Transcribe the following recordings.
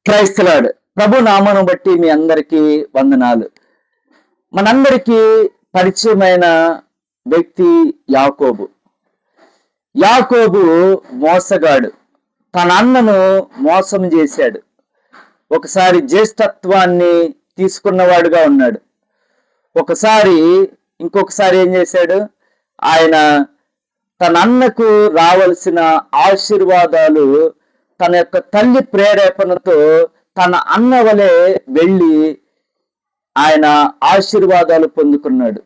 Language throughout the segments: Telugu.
క్రైస్తలాడు ప్రభు నామను బట్టి మీ అందరికీ వందనాలు. మనందరికీ పరిచయమైన వ్యక్తి యాకోబు. యాకోబు మోసగాడు, తన అన్నను మోసం చేశాడు. ఒకసారి జ్యేష్ఠత్వాన్ని తీసుకున్నవాడుగా ఉన్నాడు. ఇంకొకసారి ఏం చేశాడు? ఆయన తన అన్నకు రావలసిన ఆశీర్వాదాలు తన యొక్క తల్లి ప్రేరేపణతో తన అన్న వలె వెళ్ళి ఆయన ఆశీర్వాదాలు పొందుకున్నాడు.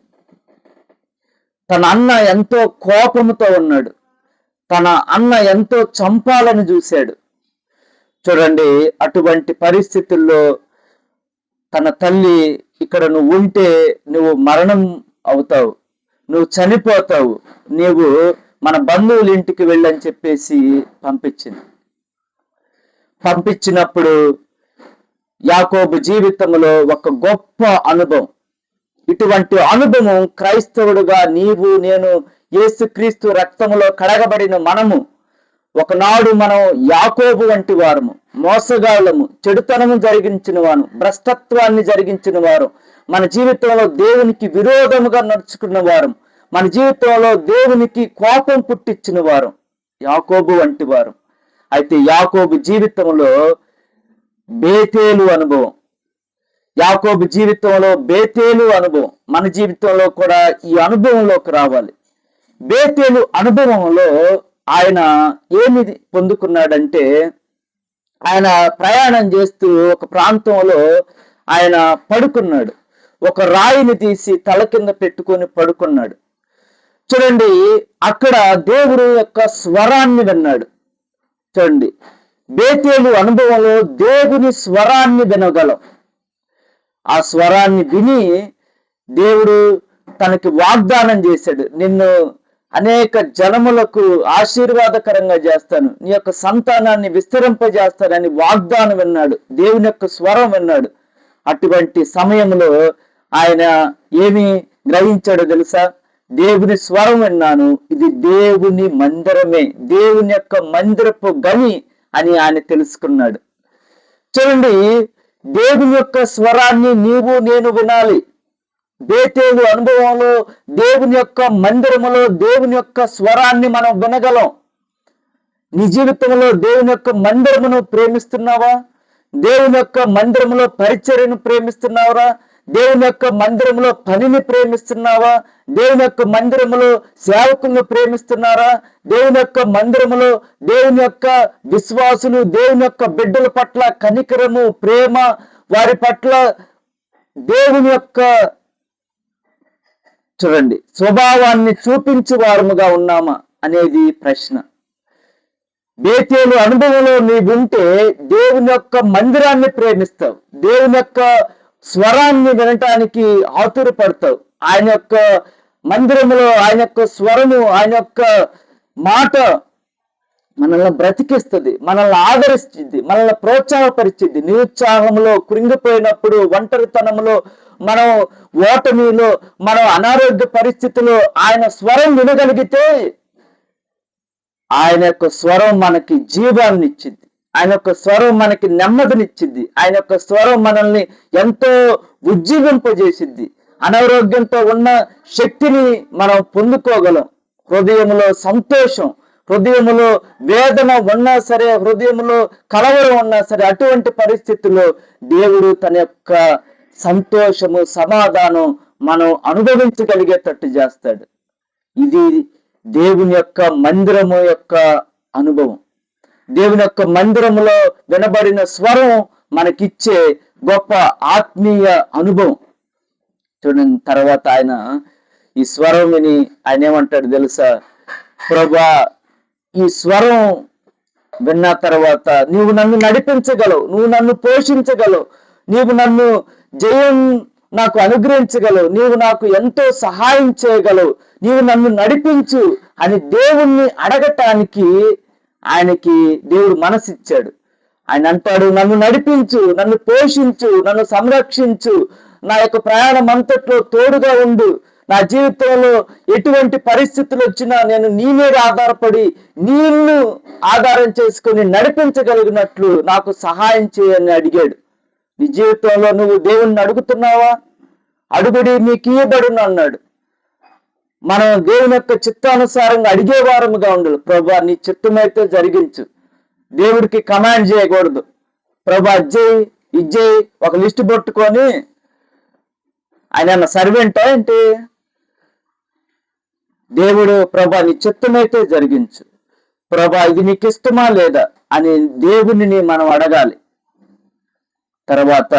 తన అన్న ఎంతో కోపంతో ఉన్నాడు. తన అన్న ఎంతో చంపాలని చూశాడు. చూడండి, అటువంటి పరిస్థితుల్లో తన తల్లి, ఇక్కడ నువ్వు ఉంటే నువ్వు మరణం అవుతావు, నువ్వు చనిపోతావు, నీవు మన బంధువుల ఇంటికి వెళ్ళని చెప్పేసి పంపించినప్పుడు యాకోబు జీవితంలో ఒక గొప్ప అనుభవం. ఇటువంటి అనుభవం క్రైస్తవుడుగా నీవు నేను యేసుక్రీస్తు రక్తములో కడగబడిన మనము ఒకనాడు మనం యాకోబు వంటి వారము, మోసగాళ్ళము, చెడుతనము జరిగించిన వారు, భ్రష్టత్వాన్ని జరిగించిన వారు, మన జీవితంలో దేవునికి విరోధముగా నడుచుకున్న వారు, మన జీవితంలో దేవునికి కోపం పుట్టించిన వారు యాకోబు వంటి వారు. అయితే యాకోబు జీవితంలో బేతేలు అనుభవం, మన జీవితంలో కూడా ఈ అనుభవంలోకి రావాలి. బేతేలు అనుభవంలో ఆయన ఏమి పొందుకున్నాడంటే, ఆయన ప్రయాణం చేస్తూ ఒక ప్రాంతంలో ఆయన పడుకున్నాడు. ఒక రాయిని తీసి తల కింద పెట్టుకొని పడుకున్నాడు. చూడండి, అక్కడ దేవుడు యొక్క స్వరాన్ని విన్నాడు. చూడండి, బేతేలు అనుభవంలో దేవుని స్వరాన్ని వినగలం. ఆ స్వరాన్ని విని దేవుడు తనకి వాగ్దానం చేశాడు, నిన్ను అనేక జనములకు ఆశీర్వాదకరంగా చేస్తాను, నీ యొక్క సంతానాన్ని విస్తరింపజేస్తానని వాగ్దానం విన్నాడు. దేవుని యొక్క స్వరం విన్నాడు. అటువంటి సమయంలో ఆయన ఏమి గ్రహించాడో తెలుసా? దేవుని స్వరం విన్నాను, ఇది దేవుని మందిరమే, దేవుని యొక్క మందిరపు గని అని ఆయన తెలుసుకున్నాడు. చూడండి, దేవుని యొక్క స్వరాన్ని నీవు నేను వినాలి. బేతేలు అనుభవంలో దేవుని యొక్క మందిరములో దేవుని యొక్క స్వరాన్ని మనం వినగలం. నీ జీవితంలో దేవుని యొక్క మందిరమును ప్రేమిస్తున్నావా? దేవుని యొక్క మందిరములో పరిచర్యను ప్రేమిస్తున్నావా? దేవుని యొక్క మందిరంలో పనిని ప్రేమిస్తున్నావా? దేవుని యొక్క మందిరములో సేవకులను ప్రేమిస్తున్నారా? దేవుని యొక్క మందిరములో దేవుని యొక్క విశ్వాసులు, దేవుని యొక్క బిడ్డల పట్ల కనికరము, ప్రేమ, వారి పట్ల దేవుని యొక్క చూడండి స్వభావాన్ని చూపించే వారముగా ఉన్నామా అనేది ప్రశ్న. బేతేలు అనుభవంలో నీవుంటే దేవుని యొక్క మందిరాన్ని ప్రేమిస్తావు, దేవుని యొక్క స్వరాన్ని వినటానికి ఆతురపడతావు. ఆయన యొక్క మందిరములో ఆయన యొక్క స్వరము, ఆయన యొక్క మాట మనల్ని బ్రతికిస్తుంది, మనల్ని ఆదరిస్తుంది, మనల్ని ప్రోత్సాహపరిచింది. నిరుత్సాహంలో కృంగిపోయినప్పుడు, ఒంటరితనంలో, మనం ఓటమిలో, మనం అనారోగ్య పరిస్థితిలో ఆయన స్వరం వినగలిగితే ఆయన యొక్క స్వరం మనకి జీవాన్ని ఇచ్చింది, ఆయన యొక్క స్వరం మనకి నెమ్మదినిచ్చింది, ఆయన యొక్క స్వరం మనల్ని ఎంతో ఉజ్జీవింపజేసింది. అనారోగ్యంతో ఉన్న శక్తిని మనం పొందుకోగలం. హృదయంలో సంతోషం, హృదయములో వేదన ఉన్నా సరే, హృదయంలో కలవరం ఉన్నా సరే, అటువంటి పరిస్థితుల్లో దేవుడు తన యొక్క సంతోషము, సమాధానం మనం అనుభవించగలిగేటట్టు చేస్తాడు. ఇది దేవుని యొక్క మందిరము యొక్క అనుభవం. దేవుని యొక్క మందిరములో వినబడిన స్వరం మనకిచ్చే గొప్ప ఆత్మీయ అనుభవం. చూడండి, తర్వాత ఆయన ఈ స్వరం విని ఆయన ఏమంటాడు తెలుసా? ప్రభా, ఈ స్వరం విన్న తర్వాత నీవు నన్ను నడిపించగలవు, నువ్వు నన్ను పోషించగలవు, నీవు నన్ను జయం నాకు అనుగ్రహించగలవు, నీవు నాకు ఎంతో సహాయం చేయగలవు, నీవు నన్ను నడిపించు అని దేవుణ్ణి అడగటానికి ఆయనకి దేవుడు మనసిచ్చాడు. ఆయన అంటాడు, నన్ను నడిపించు, నన్ను పోషించు, నన్ను సంరక్షించు, నా యొక్క ప్రయాణం అంతట్లో తోడుగా ఉండు, నా జీవితంలో ఎటువంటి పరిస్థితులు వచ్చినా నేను నీ మీద ఆధారపడి నిన్ను ఆధారం చేసుకుని నడిపించగలిగినట్లు నాకు సహాయం చేయని అడిగాడు. నీ జీవితంలో నువ్వు దేవుణ్ణి అడుగుతున్నావా? అడుగుడి మీకు ఇయ్యబడును అన్నాడు. మనం దేవుని యొక్క చిత్తానుసారంగా అడిగేవారముగా ఉండాలి. ప్రభా నీ చిత్తమైతే జరిగించు. దేవుడికి కమాండ్ చేయకూడదు. ప్రభా అజ్జయ్ ఇజ్జయ్ ఒక లిస్ట్ పట్టుకొని ఆయన సర్వెంటా ఏంటి? దేవుడు ప్రభా నీ చిత్తమైతే జరిగించు, ప్రభా ఇది నీకు ఇష్టమా లేదా అని దేవుని మనం అడగాలి. తర్వాత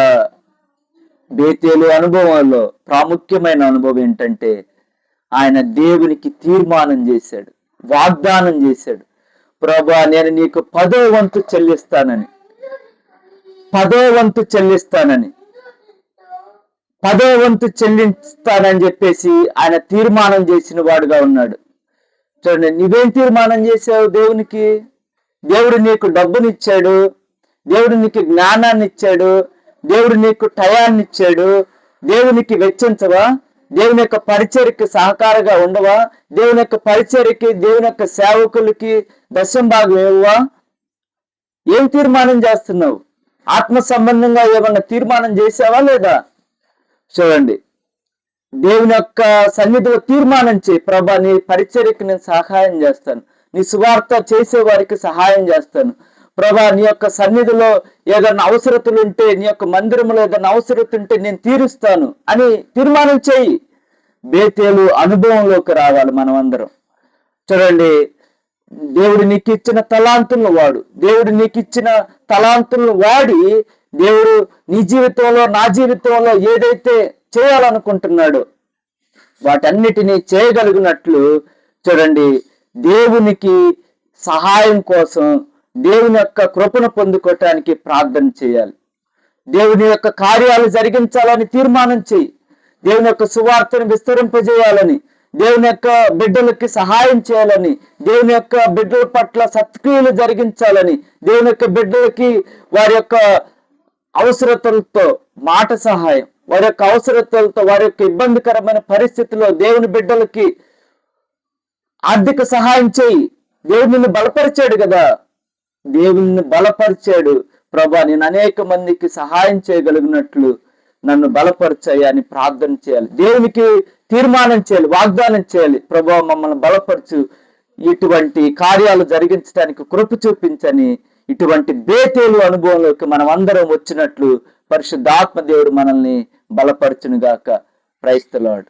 బేతేలు అనుభవంలో ప్రాముఖ్యమైన అనుభవం ఏంటంటే ఆయన దేవునికి తీర్మానం చేశాడు, వాగ్దానం చేశాడు. ప్రభా నేను నీకు 10వ వంతు చెల్లిస్తానని, 10వ వంతు చెల్లిస్తానని, 10వ వంతు చెల్లిస్తానని చెప్పేసి ఆయన తీర్మానం చేసిన వాడుగా ఉన్నాడు. చూడండి, నువ్వేం తీర్మానం చేశావు దేవునికి? దేవుడు నీకు డబ్బునిచ్చాడు, దేవుడు నీకు జ్ఞానాన్ని ఇచ్చాడు, దేవుడు నీకు టయాన్ని ఇచ్చాడు. దేవునికి వెచ్చించవా? దేవుని యొక్క పరిచర్యకి సహకారంగా ఉండవా? దేవుని యొక్క పరిచర్యకి, దేవుని యొక్క సేవకులకి దశం భాగం ఇవ్వవా? ఏం తీర్మానం చేస్తున్నావు? ఆత్మ సంబంధంగా ఏమన్నా తీర్మానం చేసావా లేదా? చూడండి, దేవుని యొక్క సన్నిధిలో తీర్మానం చేయి. ప్రభా నీ పరిచర్యకి నేను సహాయం చేస్తాను, నీ సువార్త చేసే వారికి సహాయం చేస్తాను. ప్రభా నీ యొక్క సన్నిధిలో ఏదైనా అవసరతలు ఉంటే, నీ యొక్క మందిరంలో ఏదైనా అవసరత ఉంటే నేను తీరుస్తాను అని తీర్మానం చేయి. బేతేలు అనుభవంలోకి రావాలి మనం అందరం. చూడండి, దేవుడు నీకు ఇచ్చిన తలాంతులను వాడు. దేవుడు నీకు ఇచ్చిన తలాంతులను వాడి దేవుడు నీ జీవితంలో, నా జీవితంలో ఏదైతే చేయాలనుకుంటున్నాడో వాటన్నిటినీ చేయగలిగినట్లు చూడండి, దేవునికి సహాయం కోసం దేవుని యొక్క కృపను పొందుకోవటానికి ప్రార్థన చేయాలి. దేవుని యొక్క కార్యాలు జరిగించాలని తీర్మానం చేయి. దేవుని యొక్క సువార్తను విస్తరింపజేయాలని, దేవుని యొక్క బిడ్డలకి సహాయం చేయాలని, దేవుని యొక్క బిడ్డల పట్ల సత్క్రియలు జరిగించాలని, దేవుని యొక్క బిడ్డలకి వారి యొక్క అవసరతలతో మాట సహాయం, వారి యొక్క అవసరతలతో, వారి యొక్క ఇబ్బందికరమైన పరిస్థితుల్లో దేవుని బిడ్డలకి ఆర్థిక సహాయం చేయి. దేవుడు నిన్ను బలపరిచాడు కదా, దేవుని బలపరిచాడు. ప్రభా నేను అనేక మందికి సహాయం చేయగలిగినట్లు నన్ను బలపరిచాయి అని ప్రార్థన చేయాలి. దేవునికి తీర్మానం చేయాలి, వాగ్దానం చేయాలి. ప్రభా మమ్మల్ని బలపరచు, ఇటువంటి కార్యాలు జరిగించడానికి కృప చూపించని. ఇటువంటి బేతేలు అనుభవంలోకి మనం అందరం వచ్చినట్లు పరిశుద్ధాత్మ దేవుడు మనల్ని బలపరచును గాక. Praise the lord.